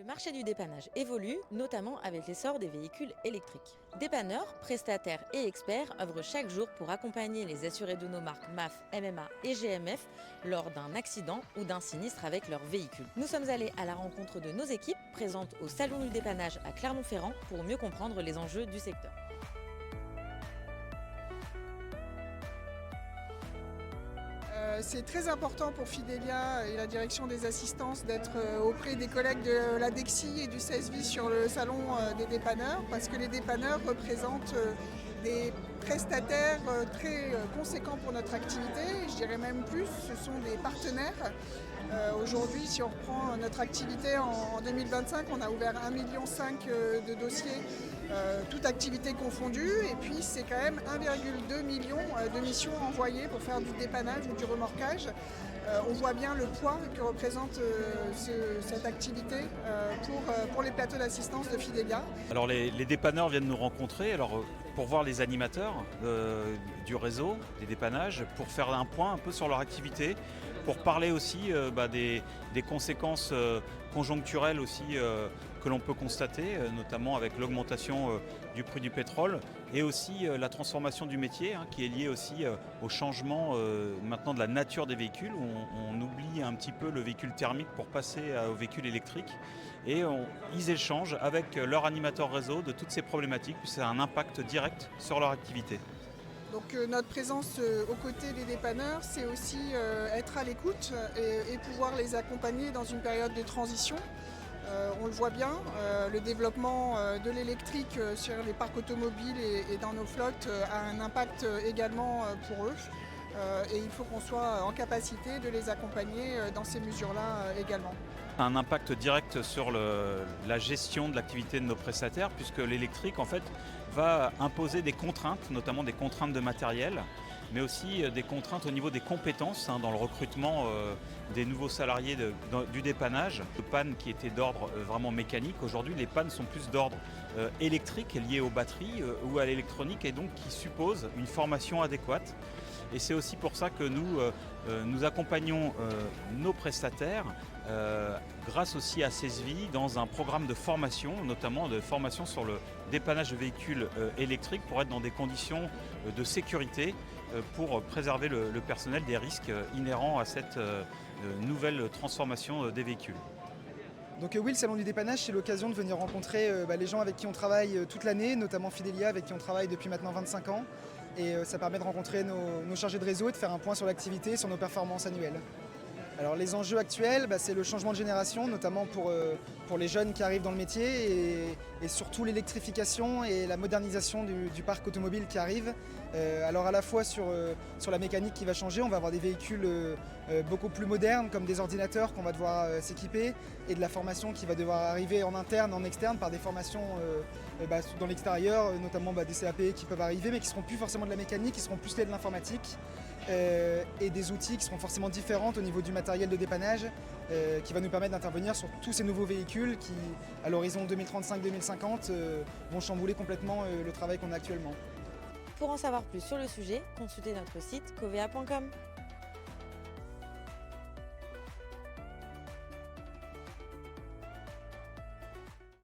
marché du dépannage évolue, notamment avec l'essor des véhicules électriques. Dépanneurs, prestataires et experts œuvrent chaque jour pour accompagner les assurés de nos marques MAF, MMA et GMF lors d'un accident ou d'un sinistre avec leur véhicule. Nous sommes allés à la rencontre de nos équipes présentes au Salon du dépannage à Clermont-Ferrand pour mieux comprendre les enjeux du secteur. C'est très important pour Fidelia et la direction des assistances d'être auprès des collègues de la DEXI et du CESVI sur le salon des dépanneurs parce que les dépanneurs représentent des prestataires très conséquents pour notre activité. Je dirais même plus, ce sont des partenaires. Aujourd'hui, si on reprend notre activité en 2025, on a ouvert 1,5 million de dossiers, toute activité confondue, et puis c'est quand même 1,2 million de missions envoyées pour faire du dépannage ou du remorquage. On voit bien le poids que représente cette activité pour les plateaux d'assistance de Fidelia. Alors les dépanneurs viennent nous rencontrer pour voir les animateurs du réseau des dépannages, pour faire un point un peu sur leur activité, pour parler aussi des conséquences conjoncturelles aussi que l'on peut constater, notamment avec l'augmentation du prix du pétrole et aussi la transformation du métier qui est liée aussi au changement maintenant de la nature des véhicules, où on oublie un petit peu le véhicule thermique pour passer au véhicule électrique, et ils échangent avec leur animateur réseau de toutes ces problématiques, puisque ça a un impact direct sur leur activité. Donc notre présence aux côtés des dépanneurs, c'est aussi être à l'écoute et pouvoir les accompagner dans une période de transition. On le voit bien, le développement de l'électrique sur les parcs automobiles et dans nos flottes a un impact également pour eux. Et il faut qu'on soit en capacité de les accompagner dans ces mesures-là également. Un impact direct sur la gestion de l'activité de nos prestataires, puisque l'électrique en fait va imposer des contraintes, notamment des contraintes de matériel, mais aussi des contraintes au niveau des compétences dans le recrutement des nouveaux salariés du dépannage. Les pannes qui étaient d'ordre vraiment mécanique, aujourd'hui les pannes sont plus d'ordre électrique, liées aux batteries ou à l'électronique, et donc qui supposent une formation adéquate. Et c'est aussi pour ça que nous accompagnons nos prestataires grâce aussi à CESVI dans un programme de formation, notamment de formation sur le dépannage de véhicules électriques, pour être dans des conditions de sécurité pour préserver le personnel des risques inhérents à cette nouvelle transformation des véhicules. Donc oui, le salon du dépannage, c'est l'occasion de venir rencontrer les gens avec qui on travaille toute l'année, notamment Fidelia avec qui on travaille depuis maintenant 25 ans. Et ça permet de rencontrer nos chargés de réseau et de faire un point sur l'activité, sur nos performances annuelles. Alors les enjeux actuels, c'est le changement de génération, notamment pour les jeunes qui arrivent dans le métier, et surtout l'électrification et la modernisation du parc automobile qui arrive. Alors à la fois sur la mécanique qui va changer, on va avoir des véhicules beaucoup plus modernes comme des ordinateurs qu'on va devoir s'équiper, et de la formation qui va devoir arriver en interne, en externe, par des formations dans l'extérieur, notamment des CAP qui peuvent arriver, mais qui ne seront plus forcément de la mécanique, qui seront plus liés de l'informatique, et des outils qui seront forcément différents au niveau du matériel de dépannage, qui va nous permettre d'intervenir sur tous ces nouveaux véhicules qui, à l'horizon 2035-2050, vont chambouler complètement le travail qu'on a actuellement. Pour en savoir plus sur le sujet, consultez notre site covea.com.